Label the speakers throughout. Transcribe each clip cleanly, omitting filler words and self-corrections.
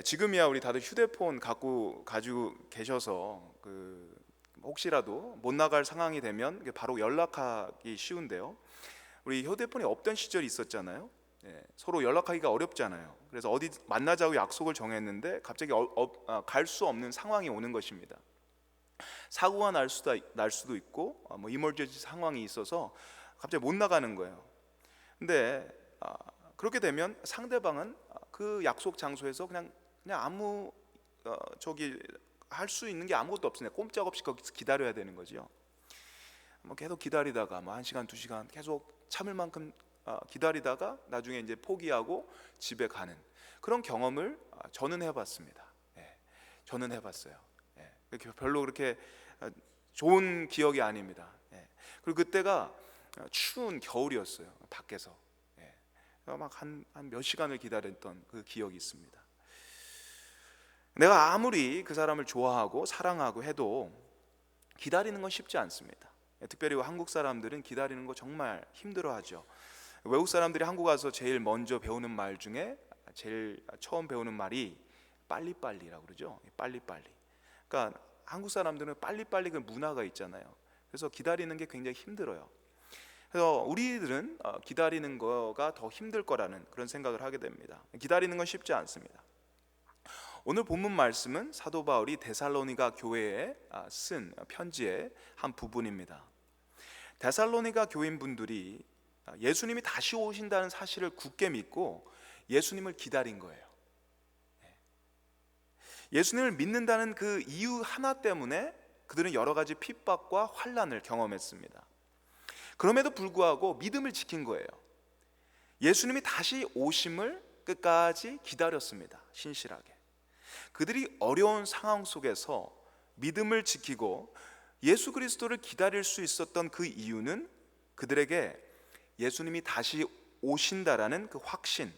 Speaker 1: 지금이야 우리 다들 휴대폰 가지고 계셔서 혹시라도 못 나갈 상황이 되면 바로 연락하기 쉬운데요. 우리 휴대폰이 없던 시절이 있었잖아요. 서로 연락하기가 어렵잖아요. 그래서 어디 만나자고 약속을 정했는데 갑자기 갈 수 없는 상황이 오는 것입니다. 사고가 날 수도 있고 뭐 이머전시 상황이 있어서 갑자기 못 나가는 거예요. 근데 그렇게 되면 상대방은 그 약속 장소에서 그냥 아무 저기 할 수 있는 게 아무것도 없으니까 꼼짝없이 거기서 기다려야 되는 거죠. 뭐 계속 기다리다가 뭐 1시간, 2시간 계속 참을 만큼 기다리다가 나중에 이제 포기하고 집에 가는 그런 경험을 저는 해봤습니다. 저는 해봤어요. 별로 그렇게 좋은 기억이 아닙니다. 그리고 그때가 추운 겨울이었어요. 밖에서 막 한 몇 시간을 기다렸던 그 기억이 있습니다. 내가 아무리 그 사람을 좋아하고 사랑하고 해도 기다리는 건 쉽지 않습니다. 특별히 한국 사람들은 기다리는 거 정말 힘들어하죠. 외국 사람들이 한국 와서 제일 먼저 배우는 말 중에 제일 처음 배우는 말이 빨리빨리라고 그러죠. 빨리빨리. 그러니까 한국 사람들은 빨리빨리 그 문화가 있잖아요. 그래서 기다리는 게 굉장히 힘들어요. 그래서 우리들은 기다리는 거가 더 힘들 거라는 그런 생각을 하게 됩니다. 기다리는 건 쉽지 않습니다. 오늘 본문 말씀은 사도 바울이 데살로니가 교회에 쓴 편지의 한 부분입니다. 데살로니가 교인분들이 예수님이 다시 오신다는 사실을 굳게 믿고 예수님을 기다린 거예요. 예수님을 믿는다는 그 이유 하나 때문에 그들은 여러 가지 핍박과 환난을 경험했습니다. 그럼에도 불구하고 믿음을 지킨 거예요. 예수님이 다시 오심을 끝까지 기다렸습니다. 신실하게. 그들이 어려운 상황 속에서 믿음을 지키고 예수 그리스도를 기다릴 수 있었던 그 이유는 그들에게 예수님이 다시 오신다라는 그 확신,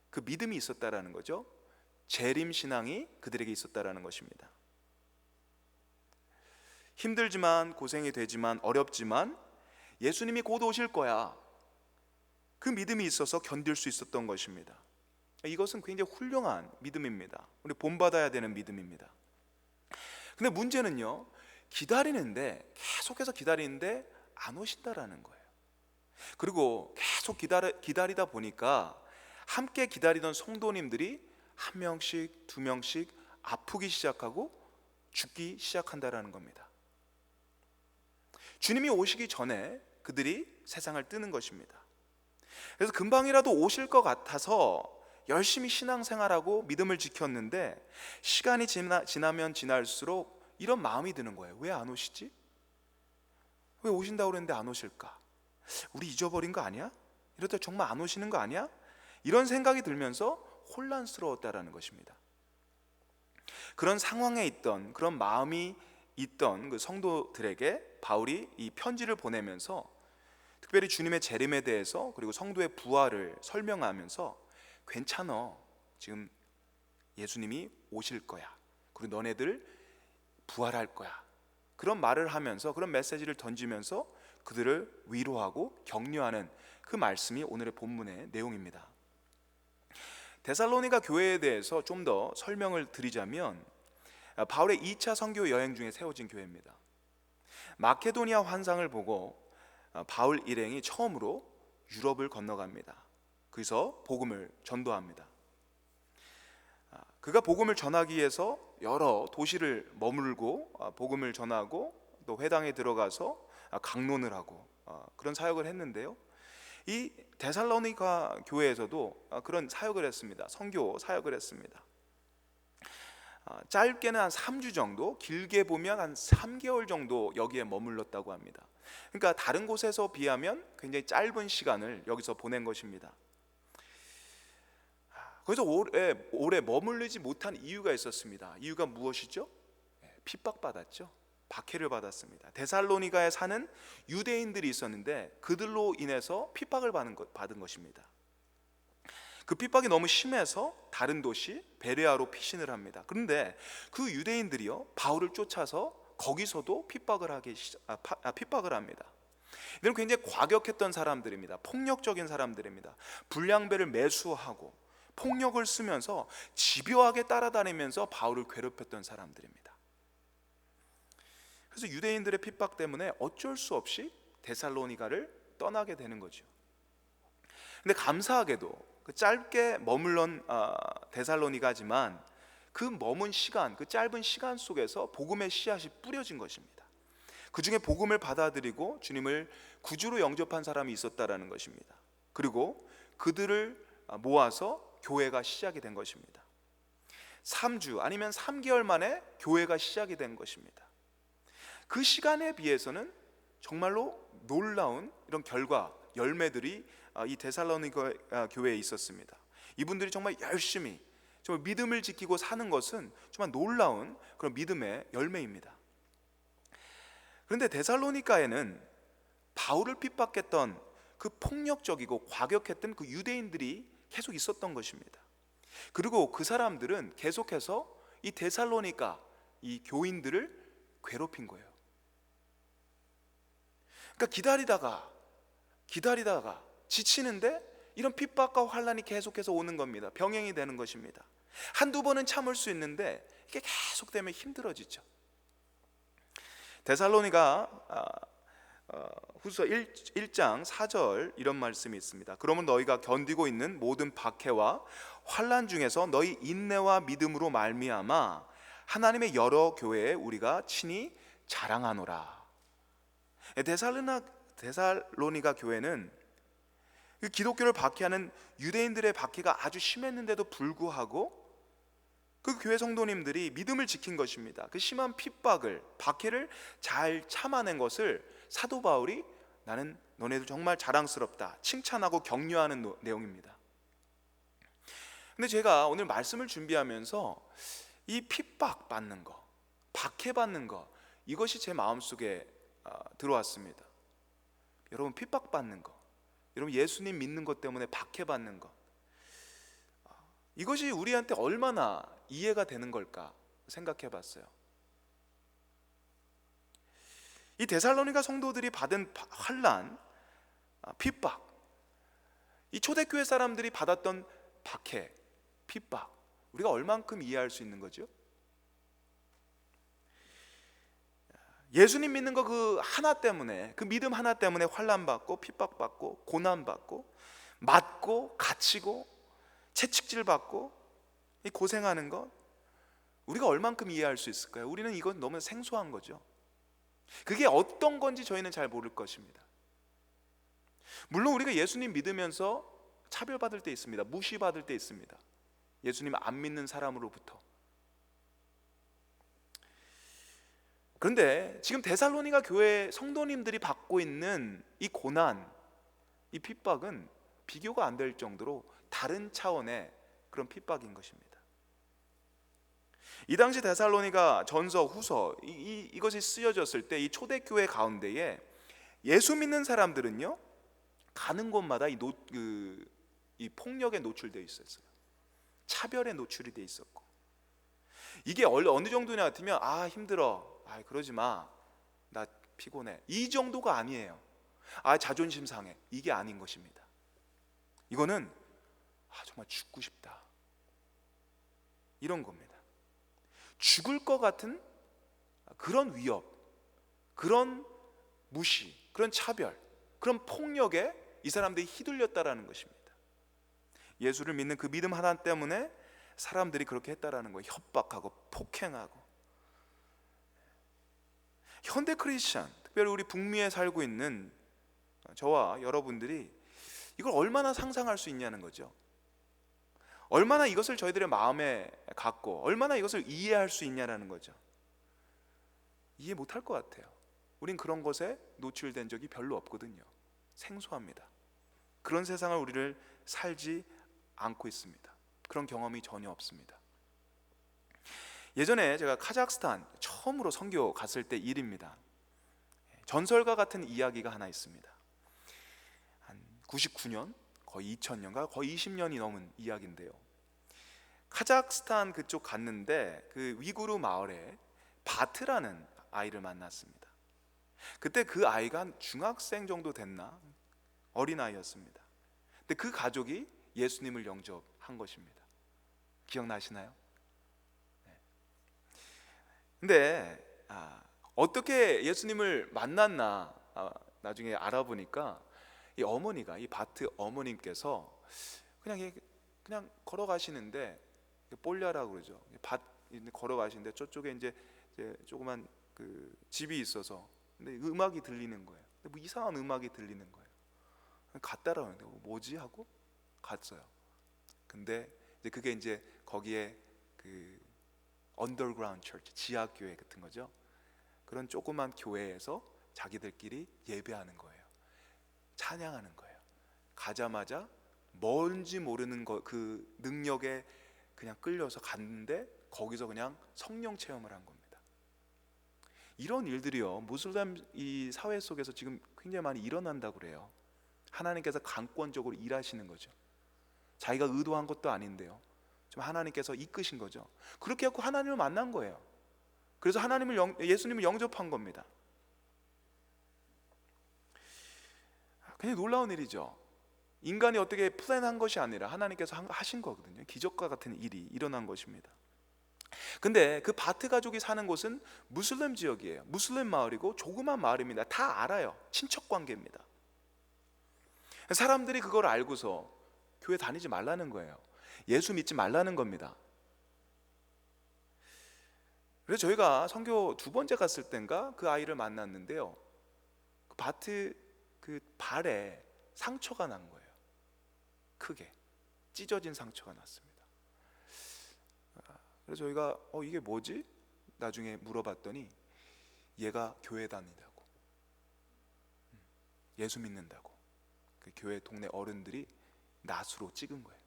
Speaker 1: 그 믿음이 있었다라는 거죠. 재림 신앙이 그들에게 있었다라는 것입니다. 힘들지만 고생이 되지만 어렵지만 예수님이 곧 오실 거야. 그 믿음이 있어서 견딜 수 있었던 것입니다. 이것은 굉장히 훌륭한 믿음입니다. 우리 본받아야 되는 믿음입니다. 근데 문제는요, 계속해서 기다리는데 안 오신다라는 거예요. 그리고 계속 기다리다 보니까 함께 기다리던 성도님들이 한 명씩, 두 명씩 아프기 시작하고 죽기 시작한다라는 겁니다. 주님이 오시기 전에 그들이 세상을 뜨는 것입니다. 그래서 금방이라도 오실 것 같아서 열심히 신앙생활하고 믿음을 지켰는데 시간이 지나면 지날수록 이런 마음이 드는 거예요. 왜 안 오시지? 왜 오신다고 그랬는데 안 오실까? 우리 잊어버린 거 아니야? 이러다 정말 안 오시는 거 아니야? 이런 생각이 들면서 혼란스러웠다라는 것입니다. 그런 상황에 있던, 그런 마음이 있던 그 성도들에게 바울이 이 편지를 보내면서 특별히 주님의 재림에 대해서 그리고 성도의 부활을 설명하면서 괜찮어, 지금 예수님이 오실 거야, 그리고 너네들 부활할 거야, 그런 말을 하면서, 그런 메시지를 던지면서 그들을 위로하고 격려하는 그 말씀이 오늘의 본문의 내용입니다. 데살로니가 교회에 대해서 좀 더 설명을 드리자면 바울의 2차 선교 여행 중에 세워진 교회입니다. 마케도니아 환상을 보고 바울 일행이 처음으로 유럽을 건너갑니다. 거기서 복음을 전도합니다. 그가 복음을 전하기 위해서 여러 도시를 머물고 복음을 전하고 또 회당에 들어가서 강론을 하고 그런 사역을 했는데요. 이 데살로니가 교회에서도 그런 사역을 했습니다. 선교 사역을 했습니다. 짧게는 한 3주 정도, 길게 보면 한 3개월 정도 여기에 머물렀다고 합니다. 그러니까 다른 곳에서 비하면 굉장히 짧은 시간을 여기서 보낸 것입니다. 거기서 오래 머물르지 못한 이유가 있었습니다. 이유가 무엇이죠? 핍박받았죠. 박해를 받았습니다. 데살로니가에 사는 유대인들이 있었는데 그들로 인해서 핍박을 받은 것입니다. 그 핍박이 너무 심해서 다른 도시 베레아로 피신을 합니다. 그런데 그 유대인들이요, 바울을 쫓아서 거기서도 핍박을 합니다. 이들은 굉장히 과격했던 사람들입니다. 폭력적인 사람들입니다. 불량배를 매수하고 폭력을 쓰면서 집요하게 따라다니면서 바울을 괴롭혔던 사람들입니다. 그래서 유대인들의 핍박 때문에 어쩔 수 없이 데살로니가를 떠나게 되는 거죠. 근데 감사하게도 그 짧게 머물던 데살로니가지만 그 머문 시간, 그 짧은 시간 속에서 복음의 씨앗이 뿌려진 것입니다. 그 중에 복음을 받아들이고 주님을 구주로 영접한 사람이 있었다라는 것입니다. 그리고 그들을 모아서 교회가 시작이 된 것입니다. 3주 아니면 3개월 만에 교회가 시작이 된 것입니다. 그 시간에 비해서는 정말로 놀라운 이런 결과, 열매들이 이 데살로니가 교회에 있었습니다. 이분들이 정말 열심히 정말 믿음을 지키고 사는 것은 정말 놀라운 그런 믿음의 열매입니다. 그런데 데살로니가에는 바울을 핍박했던 그 폭력적이고 과격했던 그 유대인들이 계속 있었던 것입니다. 그리고 그 사람들은 계속해서 이 데살로니가 이 교인들을 괴롭힌 거예요. 그러니까 기다리다가 지치는데 이런 핍박과 환난이 계속해서 오는 겁니다. 병행이 되는 것입니다. 한두 번은 참을 수 있는데 이게 계속되면 힘들어지죠. 데살로니가 후서 1장 4절 이런 말씀이 있습니다. 그러면 너희가 견디고 있는 모든 박해와 환난 중에서 너희 인내와 믿음으로 말미암아 하나님의 여러 교회에 우리가 친히 자랑하노라. 데살로니가 교회는 기독교를 박해하는 유대인들의 박해가 아주 심했는데도 불구하고 그 교회 성도님들이 믿음을 지킨 것입니다. 그 심한 핍박을, 박해를 잘 참아낸 것을 사도 바울이 나는 너네들 정말 자랑스럽다 칭찬하고 격려하는 내용입니다. 근데 제가 오늘 말씀을 준비하면서 이 핍박받는 거, 박해받는 거, 이것이 제 마음속에 들어왔습니다. 여러분, 핍박받는 거, 여러분 예수님 믿는 것 때문에 박해받는 것, 이것이 우리한테 얼마나 이해가 되는 걸까 생각해 봤어요. 이 데살로니가 성도들이 받은 환난, 핍박, 이 초대교회 사람들이 받았던 박해, 핍박, 우리가 얼만큼 이해할 수 있는 거죠? 예수님 믿는 거 그 하나 때문에, 그 믿음 하나 때문에 환난받고 핍박받고 고난받고 맞고 갇히고 채찍질받고 고생하는 것, 우리가 얼만큼 이해할 수 있을까요? 우리는 이건 너무 생소한 거죠. 그게 어떤 건지 저희는 잘 모를 것입니다. 물론 우리가 예수님 믿으면서 차별받을 때 있습니다. 무시받을 때 있습니다. 예수님 안 믿는 사람으로부터. 그런데 지금 데살로니가 교회 성도님들이 받고 있는 이 고난, 이 핍박은 비교가 안 될 정도로 다른 차원의 그런 핍박인 것입니다. 이 당시 데살로니가 전서, 후서 이것이 쓰여졌을 때 이 초대교회 가운데에 예수 믿는 사람들은요, 가는 곳마다 이 폭력에 노출되어 있었어요. 차별에 노출이 되어 있었고, 이게 어느 정도냐 같으면 힘들어, 그러지 마, 나 피곤해, 이 정도가 아니에요. 자존심 상해, 이게 아닌 것입니다. 이거는 정말 죽고 싶다, 이런 겁니다. 죽을 것 같은 그런 위협, 그런 무시, 그런 차별, 그런 폭력에 이 사람들이 휘둘렸다라는 것입니다. 예수를 믿는 그 믿음 하나 때문에 사람들이 그렇게 했다라는 거예요. 협박하고 폭행하고. 현대 크리스찬, 특별히 우리 북미에 살고 있는 저와 여러분들이 이걸 얼마나 상상할 수 있냐는 거죠. 얼마나 이것을 저희들의 마음에 갖고 얼마나 이것을 이해할 수 있냐라는 거죠. 이해 못할 것 같아요. 우린 그런 것에 노출된 적이 별로 없거든요. 생소합니다. 그런 세상을 우리를 살지 않고 있습니다. 그런 경험이 전혀 없습니다. 예전에 제가 카자흐스탄 처음으로 선교 갔을 때 일입니다. 전설과 같은 이야기가 하나 있습니다. 한 99년, 거의 2000년가 거의 20년이 넘은 이야기인데요. 카자흐스탄 그쪽 갔는데 그 위구르 마을에 바트라는 아이를 만났습니다. 그때 그 아이가 한 중학생 정도 됐나, 어린아이였습니다. 근데 그 가족이 예수님을 영접한 한 것입니다. 기억나시나요? 근데 어떻게 예수님을 만났나 나중에 알아보니까 이 어머니가, 이 밭 어머님께서 그냥 걸어가시는데, 볼야라고 그러죠. 밭 걸어가시는데 저쪽에 이제 조그만 그 집이 있어서, 근데 음악이 들리는 거예요. 뭐 이상한 음악이 들리는 거예요. 갔다라는데 뭐지 하고 갔어요. 근데 이제 그게 이제 거기에 그 언더그라운드 처치, 지하 교회 같은 거죠. 그런 조그만 교회에서 자기들끼리 예배하는 거예요. 찬양하는 거예요. 가자마자 뭔지 모르는 그 능력에 그냥 끌려서 갔는데 거기서 그냥 성령 체험을 한 겁니다. 이런 일들이요, 무슬림 이 사회 속에서 지금 굉장히 많이 일어난다고 그래요. 하나님께서 강권적으로 일하시는 거죠. 자기가 의도한 것도 아닌데요, 좀 하나님께서 이끄신 거죠. 그렇게 해서 하나님을 만난 거예요. 그래서 예수님을 영접한 겁니다. 굉장히 놀라운 일이죠. 인간이 어떻게 플랜한 것이 아니라 하나님께서 하신 거거든요. 기적과 같은 일이 일어난 것입니다. 근데 그 바트 가족이 사는 곳은 무슬림 지역이에요. 무슬림 마을이고 조그만 마을입니다. 다 알아요. 친척 관계입니다. 사람들이 그걸 알고서 교회 다니지 말라는 거예요. 예수 믿지 말라는 겁니다. 그래서 저희가 선교 2번째 갔을 땐가 그 아이를 만났는데요, 그 바트 그 발에 상처가 난 거예요. 크게 찢어진 상처가 났습니다. 그래서 저희가 이게 뭐지? 나중에 물어봤더니 얘가 교회 다닌다고, 예수 믿는다고 그 교회 동네 어른들이 낫으로 찍은 거예요.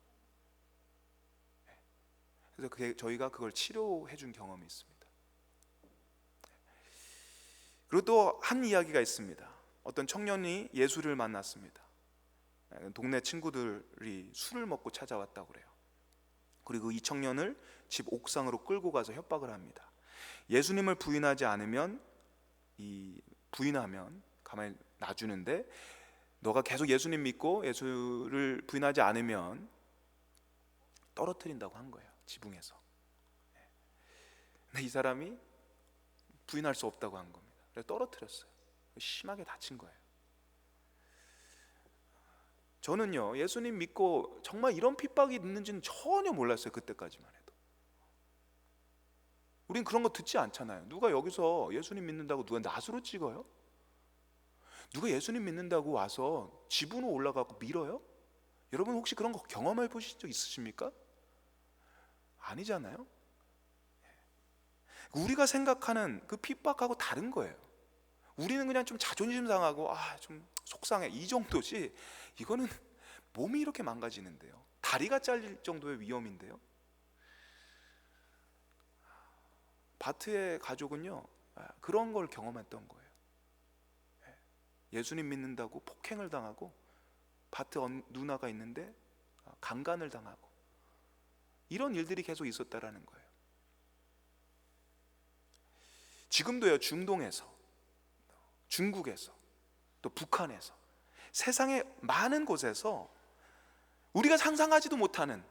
Speaker 1: 그래서 저희가 그걸 치료해 준 경험이 있습니다. 그리고 또 한 이야기가 있습니다. 어떤 청년이 예수를 만났습니다. 동네 친구들이 술을 먹고 찾아왔다고 그래요. 그리고 이 청년을 집 옥상으로 끌고 가서 협박을 합니다. 예수님을 부인하면 가만히 놔주는데, 너가 계속 예수님 믿고 예수를 부인하지 않으면 떨어뜨린다고 한 거예요, 지붕에서. 근데 이 사람이 부인할 수 없다고 한 겁니다. 그래서 떨어뜨렸어요. 심하게 다친 거예요. 저는요, 예수님 믿고 정말 이런 핍박이 있는지는 전혀 몰랐어요. 그때까지만 해도. 우린 그런 거 듣지 않잖아요. 누가 여기서 예수님 믿는다고 누가 낫으로 찍어요? 누가 예수님 믿는다고 와서 지붕으로 올라가고 밀어요? 여러분 혹시 그런 거 경험해 보신 적 있으십니까? 아니잖아요. 우리가 생각하는 그 핍박하고 다른 거예요. 우리는 그냥 좀 자존심 상하고 좀 속상해, 이 정도지, 이거는 몸이 이렇게 망가지는데요, 다리가 잘릴 정도의 위험인데요. 바트의 가족은요, 그런 걸 경험했던 거예요. 예수님 믿는다고 폭행을 당하고, 바트 누나가 있는데 강간을 당하고, 이런 일들이 계속 있었다라는 거예요. 지금도요, 중동에서, 중국에서, 또 북한에서, 세상의 많은 곳에서 우리가 상상하지도 못하는,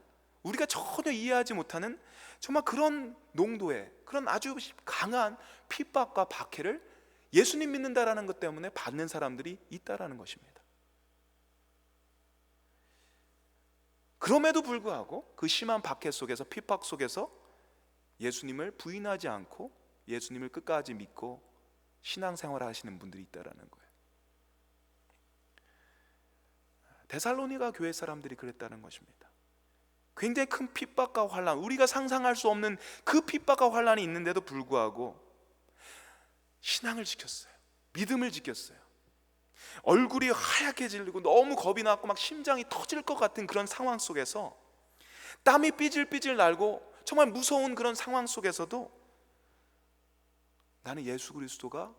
Speaker 1: 우리가 전혀 이해하지 못하는 정말 그런 농도의, 그런 아주 강한 핍박과 박해를 예수님 믿는다라는 것 때문에 받는 사람들이 있다라는 것입니다. 그럼에도 불구하고 그 심한 박해 속에서, 핍박 속에서 예수님을 부인하지 않고 예수님을 끝까지 믿고 신앙생활을 하시는 분들이 있다라는 거예요. 데살로니가 교회 사람들이 그랬다는 것입니다. 굉장히 큰 핍박과 환난, 우리가 상상할 수 없는 그 핍박과 환난이 있는데도 불구하고 신앙을 지켰어요. 믿음을 지켰어요. 얼굴이 하얗게 질리고 너무 겁이 나고 막 심장이 터질 것 같은 그런 상황 속에서, 땀이 삐질삐질 날고 정말 무서운 그런 상황 속에서도 나는 예수 그리스도가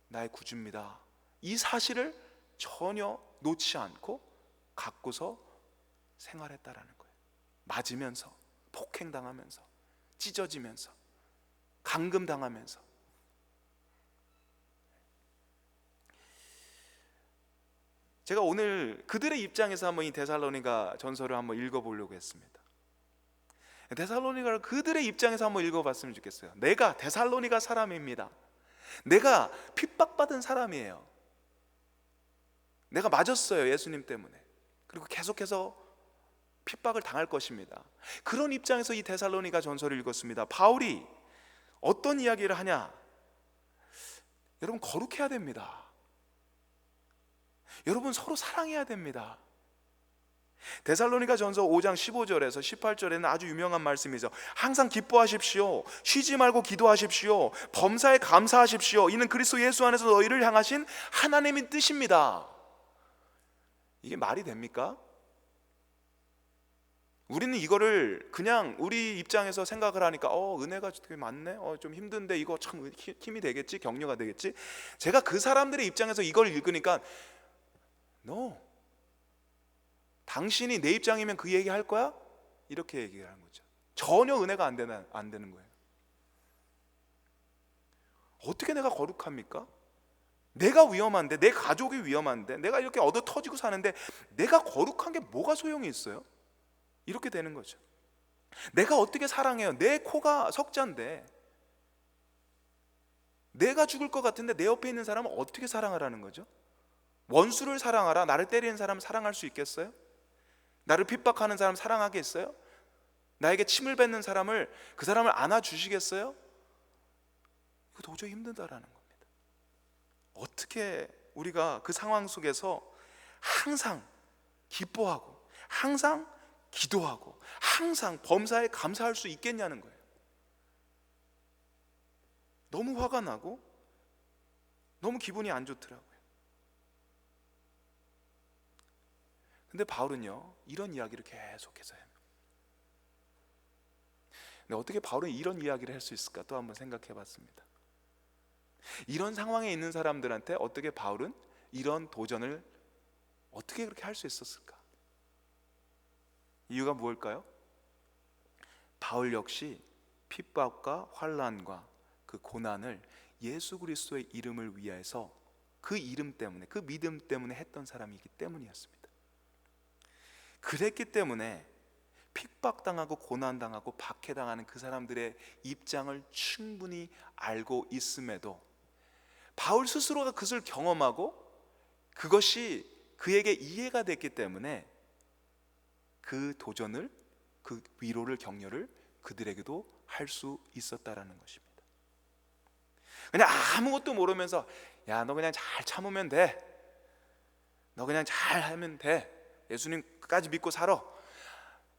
Speaker 1: 나의 구주입니다, 이 사실을 전혀 놓지 않고 갖고서 생활했다라는 거예요. 맞으면서, 폭행당하면서, 찢어지면서, 감금당하면서. 제가 오늘 그들의 입장에서 한번 이 데살로니가 전서를 한번 읽어보려고 했습니다. 데살로니가를 그들의 입장에서 한번 읽어봤으면 좋겠어요. 내가 데살로니가 사람입니다. 내가 핍박받은 사람이에요. 내가 맞았어요, 예수님 때문에. 그리고 계속해서 핍박을 당할 것입니다. 그런 입장에서 이 데살로니가 전서를 읽었습니다. 바울이 어떤 이야기를 하냐? 여러분, 거룩해야 됩니다. 여러분, 서로 사랑해야 됩니다. 데살로니가 전서 5장 15절에서 18절에는 아주 유명한 말씀이죠. 항상 기뻐하십시오. 쉬지 말고 기도하십시오. 범사에 감사하십시오. 이는 그리스도 예수 안에서 너희를 향하신 하나님의 뜻입니다. 이게 말이 됩니까? 우리는 이거를 그냥 우리 입장에서 생각을 하니까 은혜가 되게 많네, 좀 힘든데 이거 참 힘이 되겠지, 격려가 되겠지. 제가 그 사람들의 입장에서 이걸 읽으니까 No, 당신이 내 입장이면 그 얘기 할 거야? 이렇게 얘기를 하는 거죠. 전혀 은혜가 안 되는 거예요. 어떻게 내가 거룩합니까? 내가 위험한데, 내 가족이 위험한데, 내가 이렇게 얻어 터지고 사는데 내가 거룩한 게 뭐가 소용이 있어요? 이렇게 되는 거죠. 내가 어떻게 사랑해요? 내 코가 석잔데, 내가 죽을 것 같은데 내 옆에 있는 사람은 어떻게 사랑하라는 거죠? 원수를 사랑하라. 나를 때리는 사람 사랑할 수 있겠어요? 나를 핍박하는 사람 사랑하겠어요? 나에게 침을 뱉는 사람을, 그 사람을 안아주시겠어요? 이거 도저히 힘들다라는 겁니다. 어떻게 우리가 그 상황 속에서 항상 기뻐하고, 항상 기도하고, 항상 범사에 감사할 수 있겠냐는 거예요. 너무 화가 나고 너무 기분이 안 좋더라고요. 근데 바울은요, 이런 이야기를 계속해서 해요. 근데 어떻게 바울은 이런 이야기를 할 수 있을까? 또 한번 생각해 봤습니다. 이런 상황에 있는 사람들한테 어떻게 바울은 이런 도전을 어떻게 그렇게 할 수 있었을까? 이유가 무엇일까요? 바울 역시 핍박과 환난과 그 고난을 예수 그리스도의 이름을 위해서, 그 이름 때문에, 그 믿음 때문에 했던 사람이기 때문이었습니다. 그랬기 때문에 핍박당하고 고난당하고 박해당하는 그 사람들의 입장을 충분히 알고 있음에도 바울 스스로가 그것을 경험하고 그것이 그에게 이해가 됐기 때문에 그 도전을, 그 위로를, 격려를 그들에게도 할 수 있었다라는 것입니다. 그냥 아무것도 모르면서 야, 너 그냥 잘 참으면 돼, 너 그냥 잘 하면 돼, 예수님 끝까지 믿고 살아,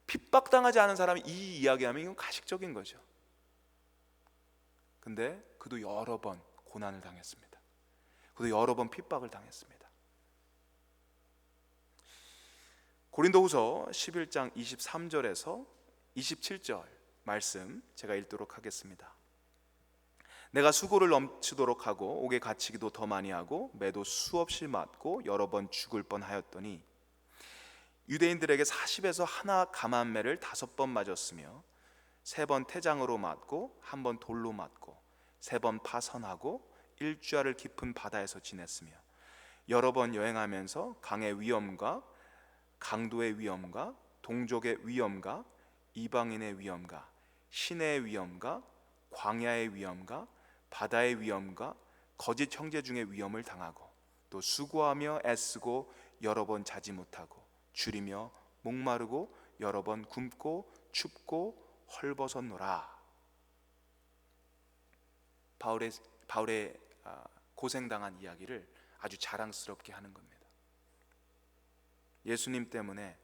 Speaker 1: 핍박당하지 않은 사람이 이 이야기하면 이건 가식적인 거죠. 근데 그도 여러 번 고난을 당했습니다. 그도 여러 번 핍박을 당했습니다. 고린도후서 11장 23절에서 27절 말씀 제가 읽도록 하겠습니다. 내가 수고를 넘치도록 하고 옥에 갇히기도 더 많이 하고 매도 수없이 맞고 여러 번 죽을 뻔하였더니 유대인들에게 40에서 하나 감한매를 5번 맞았으며 3번 태장으로 맞고 1번 돌로 맞고 3번 파선하고 일주야를 깊은 바다에서 지냈으며 여러 번 여행하면서 강의 위험과 강도의 위험과 동족의 위험과 이방인의 위험과 신의 위험과 광야의 위험과 바다의 위험과 거짓 형제 중의 위험을 당하고 또 수고하며 애쓰고 여러 번 자지 못하고 줄이며 목마르고 여러 번 굶고 춥고 헐벗었노라. 바울의 고생당한 이야기를 아주 자랑스럽게 하는 겁니다. 예수님 때문에,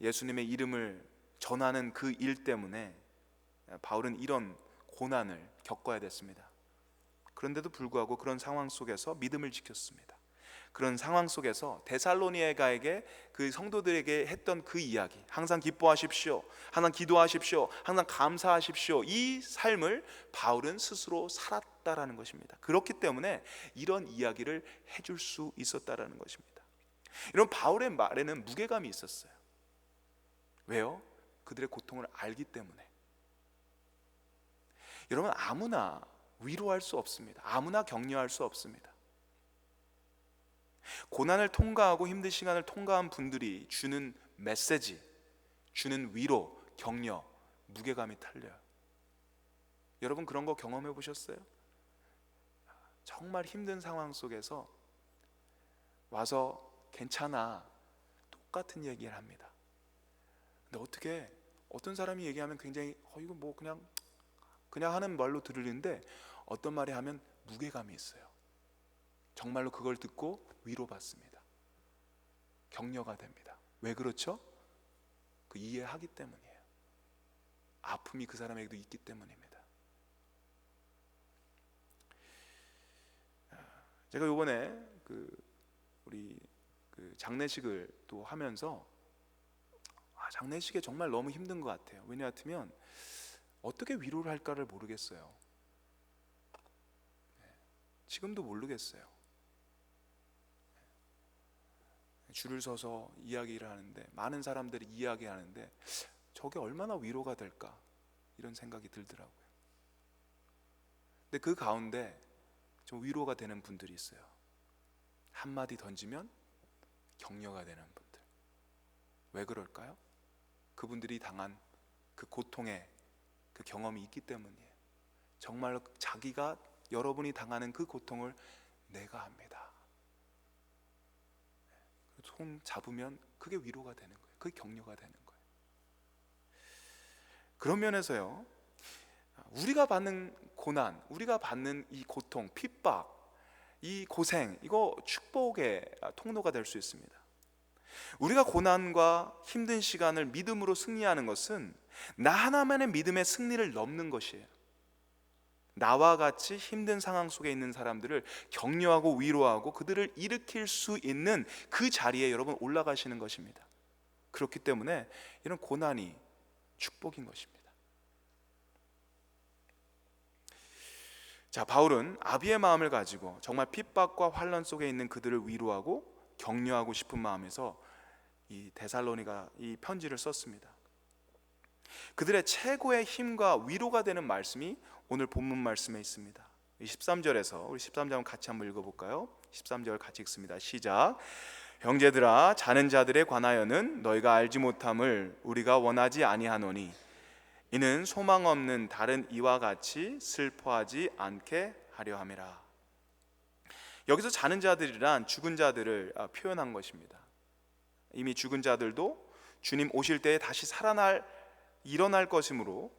Speaker 1: 예수님의 이름을 전하는 그 일 때문에 바울은 이런 고난을 겪어야 됐습니다. 그런데도 불구하고 그런 상황 속에서 믿음을 지켰습니다. 그런 상황 속에서 데살로니가에게, 그 성도들에게 했던 그 이야기, 항상 기뻐하십시오, 항상 기도하십시오, 항상 감사하십시오, 이 삶을 바울은 스스로 살았다라는 것입니다. 그렇기 때문에 이런 이야기를 해줄 수 있었다라는 것입니다. 이런 바울의 말에는 무게감이 있었어요. 왜요? 그들의 고통을 알기 때문에. 여러분, 아무나 위로할 수 없습니다. 아무나 격려할 수 없습니다. 고난을 통과하고 힘든 시간을 통과한 분들이 주는 메시지, 주는 위로, 격려, 무게감이 탈려요. 여러분 그런 거 경험해 보셨어요? 정말 힘든 상황 속에서 와서 괜찮아, 똑같은 얘기를 합니다. 근데 어떻게 어떤 사람이 얘기하면 굉장히 이거 뭐 그냥 하는 말로 들리는데, 어떤 말이 하면 무게감이 있어요. 정말로 그걸 듣고 위로받습니다. 격려가 됩니다. 왜 그렇죠? 그 이해하기 때문이에요. 아픔이 그 사람에게도 있기 때문입니다. 제가 요번에 우리 장례식을 또 하면서 장례식에 정말 너무 힘든 것 같아요. 왜냐하면 어떻게 위로를 할까를 모르겠어요. 지금도 모르겠어요. 줄을 서서 이야기를 하는데, 많은 사람들이 이야기하는데 저게 얼마나 위로가 될까, 이런 생각이 들더라고요. 근데 그 가운데 좀 위로가 되는 분들이 있어요. 한마디 던지면 격려가 되는 분들. 왜 그럴까요? 그분들이 당한 그 고통의 그 경험이 있기 때문이에요. 정말로 자기가, 여러분이 당하는 그 고통을 내가 합니다. 손 잡으면 그게 위로가 되는 거예요. 그게 격려가 되는 거예요. 그런 면에서요, 우리가 받는 고난, 우리가 받는 이 고통, 핍박, 이 고생, 이거 축복의 통로가 될 수 있습니다. 우리가 고난과 힘든 시간을 믿음으로 승리하는 것은 나 하나만의 믿음의 승리를 넘는 것이에요. 나와 같이 힘든 상황 속에 있는 사람들을 격려하고 위로하고 그들을 일으킬 수 있는 그 자리에 여러분 올라가시는 것입니다. 그렇기 때문에 이런 고난이 축복인 것입니다. 자, 바울은 아비의 마음을 가지고 정말 핍박과 환난 속에 있는 그들을 위로하고 격려하고 싶은 마음에서 이 데살로니가 이 편지를 썼습니다. 그들의 최고의 힘과 위로가 되는 말씀이 오늘 본문 말씀에 있습니다. 13절에서 우리 13절 같이 한번 읽어볼까요? 13절 같이 읽습니다. 시작. 형제들아, 자는 자들에 관하여는 너희가 알지 못함을 우리가 원하지 아니하노니 이는 소망 없는 다른 이와 같이 슬퍼하지 않게 하려 함이라. 여기서 자는 자들이란 죽은 자들을 표현한 것입니다. 이미 죽은 자들도 주님 오실 때에 다시 일어날 것이므로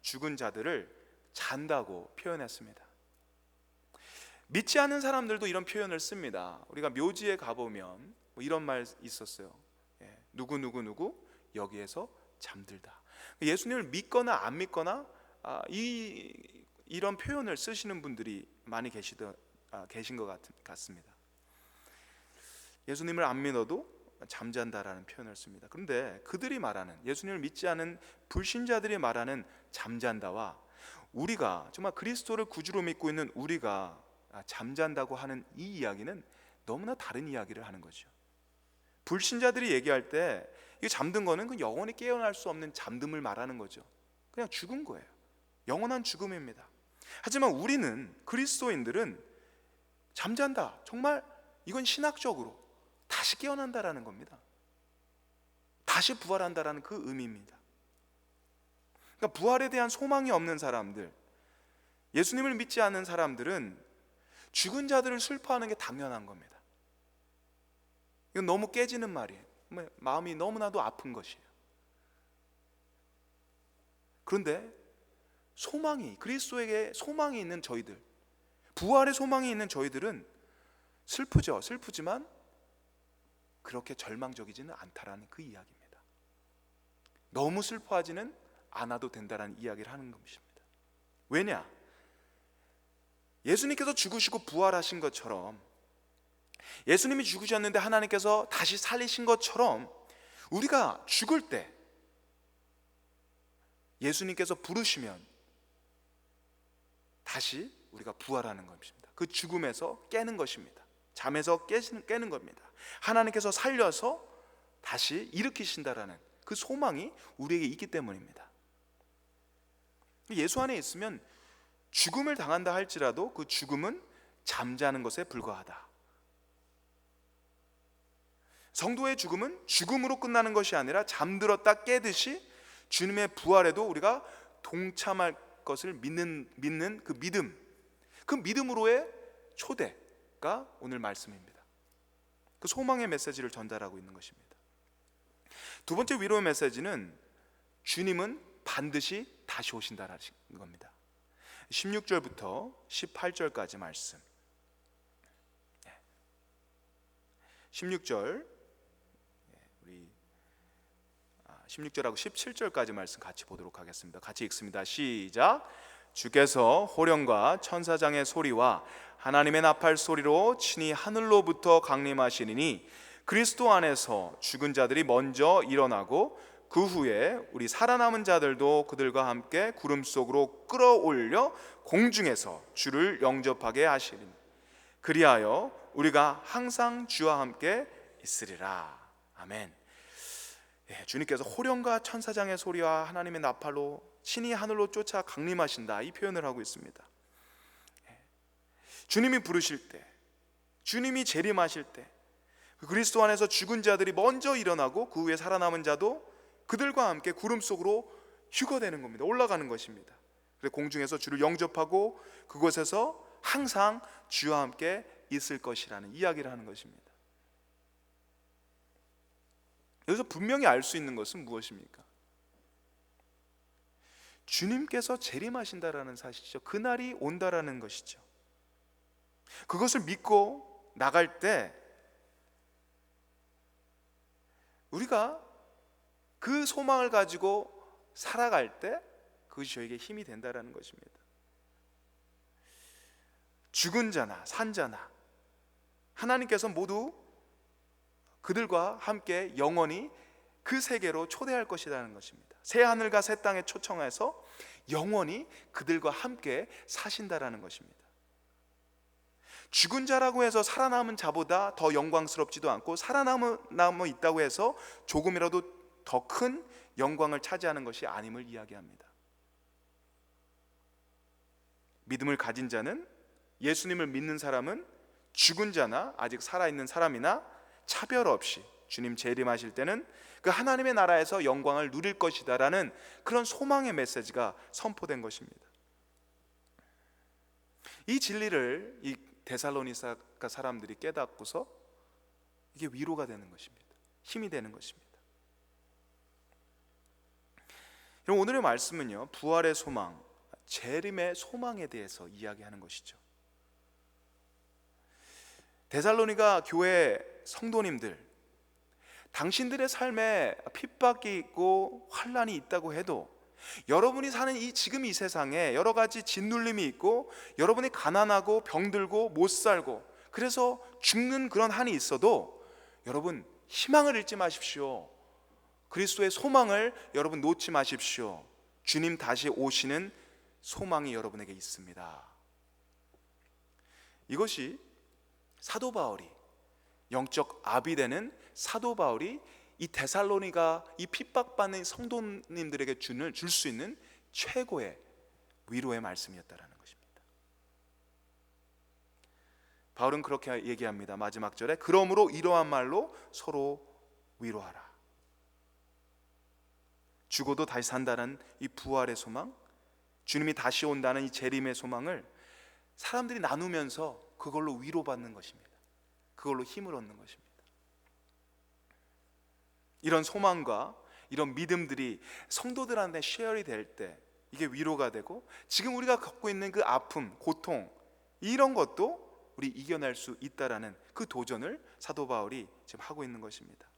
Speaker 1: 죽은 자들을 잔다고 표현했습니다. 믿지 않는 사람들도 이런 표현을 씁니다. 우리가 묘지에 가보면 이런 말 있었어요. 누구 여기에서 잠들다. 예수님을 믿거나 안 믿거나 이런 표현을 쓰시는 분들이 많이 계신 것 같습니다. 예수님을 안 믿어도 잠잔다라는 표현을 씁니다. 그런데 그들이 말하는, 예수님을 믿지 않은 불신자들이 말하는 잠잔다와 우리가 정말 그리스도를 구주로 믿고 있는 우리가 잠잔다고 하는 이 이야기는 너무나 다른 이야기를 하는 거죠. 불신자들이 얘기할 때 이 잠든 거는 그 영원히 깨어날 수 없는 잠듦을 말하는 거죠. 그냥 죽은 거예요. 영원한 죽음입니다. 하지만 우리는, 그리스도인들은 잠잔다, 정말 이건 신학적으로 다시 깨어난다라는 겁니다. 다시 부활한다라는 그 의미입니다. 그러니까 부활에 대한 소망이 없는 사람들, 예수님을 믿지 않는 사람들은 죽은 자들을 슬퍼하는 게 당연한 겁니다. 이건 너무 깨지는 말이에요. 마음이 너무나도 아픈 것이에요. 그런데 그리스도에게 소망이 있는 저희들, 부활의 소망이 있는 저희들은 슬프지만 그렇게 절망적이지는 않다라는 그 이야기입니다. 너무 슬퍼하지는 않아도 된다라는 이야기를 하는 것입니다. 왜냐? 예수님께서 죽으시고 부활하신 것처럼, 예수님이 죽으셨는데 하나님께서 다시 살리신 것처럼 우리가 죽을 때 예수님께서 부르시면 다시 우리가 부활하는 것입니다. 그 죽음에서 깨는 것입니다. 잠에서 깨는 겁니다. 하나님께서 살려서 다시 일으키신다라는 그 소망이 우리에게 있기 때문입니다. 예수 안에 있으면 죽음을 당한다 할지라도 그 죽음은 잠자는 것에 불과하다. 성도의 죽음은 죽음으로 끝나는 것이 아니라 잠들었다 깨듯이 주님의 부활에도 우리가 동참할 것을 믿는 그 믿음, 그 믿음으로의 초대가 오늘 말씀입니다. 그 소망의 메시지를 전달하고 있는 것입니다. 두 번째 위로의 메시지는 주님은 반드시 다시 오신다라는 겁니다. 16절부터 18절까지 말씀. 16절, 우리 16절하고 17절까지 말씀 같이 보도록 하겠습니다. 같이 읽습니다. 시작. 주께서 호령과 천사장의 소리와 하나님의 나팔 소리로 친히 하늘로부터 강림하시리니 그리스도 안에서 죽은 자들이 먼저 일어나고 그 후에 우리 살아남은 자들도 그들과 함께 구름 속으로 끌어올려 공중에서 주를 영접하게 하시리니 그리하여 우리가 항상 주와 함께 있으리라. 아멘. 주님께서 호령과 천사장의 소리와 하나님의 나팔로 친히 하늘로 쫓아 강림하신다, 이 표현을 하고 있습니다. 주님이 부르실 때, 주님이 재림하실 때 그리스도 안에서 죽은 자들이 먼저 일어나고 그 후에 살아남은 자도 그들과 함께 구름 속으로 휴거되는 겁니다. 올라가는 것입니다. 그래서 공중에서 주를 영접하고 그곳에서 항상 주와 함께 있을 것이라는 이야기를 하는 것입니다. 여기서 분명히 알 수 있는 것은 무엇입니까? 주님께서 재림하신다라는 사실이죠. 그날이 온다라는 것이죠. 그것을 믿고 나갈 때 우리가 그 소망을 가지고 살아갈 때 그것이 저에게 힘이 된다라는 것입니다. 죽은 자나 산 자나 하나님께서 모두 그들과 함께 영원히 그 세계로 초대할 것이라는 것입니다. 새 하늘과 새 땅에 초청해서 영원히 그들과 함께 사신다라는 것입니다. 죽은 자라고 해서 살아남은 자보다 더 영광스럽지도 않고 살아남아 있다고 해서 조금이라도 더 큰 영광을 차지하는 것이 아님을 이야기합니다. 믿음을 가진 자는, 예수님을 믿는 사람은 죽은 자나 아직 살아있는 사람이나 차별 없이 주님 재림하실 때는 그 하나님의 나라에서 영광을 누릴 것이다 라는 그런 소망의 메시지가 선포된 것입니다. 이 진리를 이 데살로니가 사람들이 깨닫고서 이게 위로가 되는 것입니다. 힘이 되는 것입니다. 오늘의 말씀은요, 부활의 소망, 재림의 소망에 대해서 이야기하는 것이죠. 데살로니가 교회 성도님들, 당신들의 삶에 핍박이 있고 환난이 있다고 해도 여러분이 사는 지금 이 세상에 여러 가지 짓눌림이 있고 여러분이 가난하고 병들고 못 살고 그래서 죽는 그런 한이 있어도 여러분 희망을 잃지 마십시오. 그리스도의 소망을 여러분 놓지 마십시오. 주님 다시 오시는 소망이 여러분에게 있습니다. 이것이 사도 바울이, 영적 아비 되는 사도 바울이 이 데살로니가 이 핍박받는 성도님들에게 줄 수 있는 최고의 위로의 말씀이었다라는 것입니다. 바울은 그렇게 얘기합니다. 마지막 절에 그러므로 이러한 말로 서로 위로하라. 죽어도 다시 산다는 이 부활의 소망, 주님이 다시 온다는 이 재림의 소망을 사람들이 나누면서 그걸로 위로받는 것입니다. 그걸로 힘을 얻는 것입니다. 이런 소망과 이런 믿음들이 성도들한테 쉐어리 될 때 이게 위로가 되고 지금 우리가 겪고 있는 그 아픔, 고통 이런 것도 우리 이겨낼 수 있다라는 그 도전을 사도 바울이 지금 하고 있는 것입니다.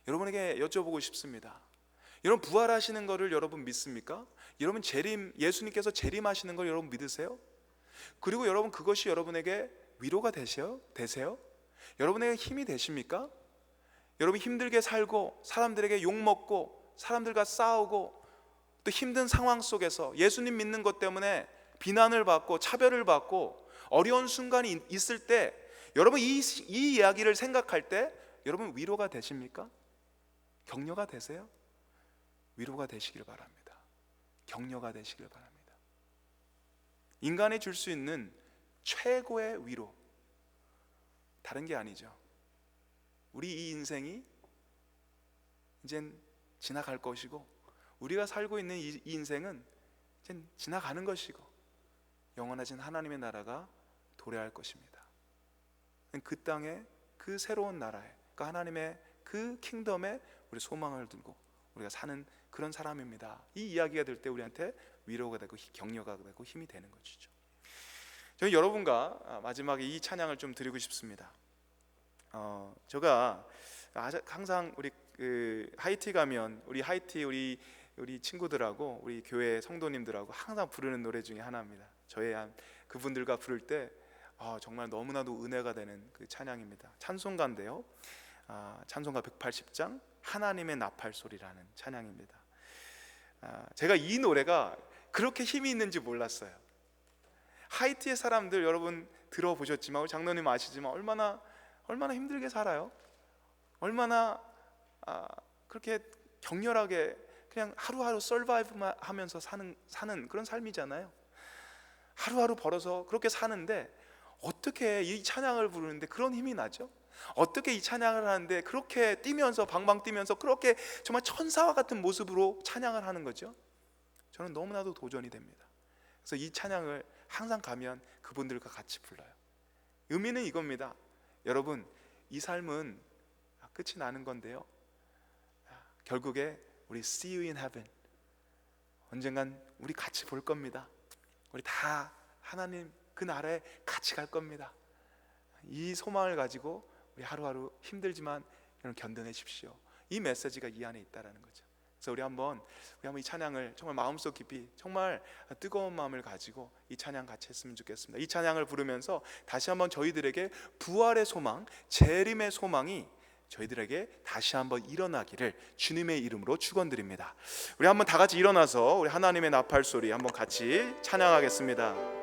Speaker 1: 여러분에게 여쭤보고 싶습니다. 여러분 부활하시는 것을 여러분 믿습니까? 여러분 예수님께서 재림하시는 걸 여러분 믿으세요? 그리고 여러분 그것이 여러분에게 위로가 되세요? 여러분에게 힘이 되십니까? 여러분 힘들게 살고 사람들에게 욕먹고 사람들과 싸우고 또 힘든 상황 속에서 예수님 믿는 것 때문에 비난을 받고 차별을 받고 어려운 순간이 있을 때 여러분 이 이야기를 생각할 때 여러분 위로가 되십니까? 격려가 되세요? 위로가 되시길 바랍니다. 격려가 되시길 바랍니다. 인간이 줄 수 있는 최고의 위로, 다른 게 아니죠. 우리 이 인생이 이젠 지나갈 것이고, 우리가 살고 있는 이 인생은 이제 지나가는 것이고, 영원하신 하나님의 나라가 도래할 것입니다. 그 땅에, 그 새로운 나라에, 그 하나님의 그 킹덤에 우리 소망을 두고 우리가 사는 그런 사람입니다. 이 이야기가 될 때 우리한테 위로가 되고 격려가 되고 힘이 되는 것이죠. 저는 여러분과 마지막에 이 찬양을 좀 드리고 싶습니다. 제가 항상 우리 하이티 가면 우리 하이티 우리 친구들하고 우리 교회 성도님들하고 항상 부르는 노래 중에 하나입니다. 저의 그분들과 부를 때 정말 너무나도 은혜가 되는 그 찬양입니다. 찬송가인데요, 찬송가 180장 하나님의 나팔소리라는 찬양입니다. 제가 이 노래가 그렇게 힘이 있는지 몰랐어요. 하이티의 사람들 여러분 들어보셨지만, 우리 장로님 아시지만 얼마나 힘들게 살아요. 얼마나 그렇게 격렬하게 그냥 하루하루 서바이브만 하면서 사는 그런 삶이잖아요. 하루하루 벌어서 그렇게 사는데 어떻게 이 찬양을 부르는데 그런 힘이 나죠? 어떻게 이 찬양을 하는데 그렇게 뛰면서 방방 뛰면서 그렇게 정말 천사와 같은 모습으로 찬양을 하는 거죠? 저는 너무나도 도전이 됩니다. 그래서 이 찬양을 항상 가면 그분들과 같이 불러요. 의미는 이겁니다. 여러분, 이 삶은 끝이 나는 건데요, 결국에 우리 see you in heaven, 언젠간 우리 같이 볼 겁니다. 우리 다 하나님 그 나라에 같이 갈 겁니다. 이 소망을 가지고 우리 하루하루 힘들지만 견뎌내십시오. 이 메시지가 이 안에 있다라는 거죠. 그래서 우리 한번 이 찬양을 정말 마음속 깊이 정말 뜨거운 마음을 가지고 이 찬양 같이 했으면 좋겠습니다. 이 찬양을 부르면서 다시 한번 저희들에게 부활의 소망, 재림의 소망이 저희들에게 다시 한번 일어나기를 주님의 이름으로 축원드립니다. 우리 한번 다 같이 일어나서 우리 하나님의 나팔 소리 한번 같이 찬양하겠습니다.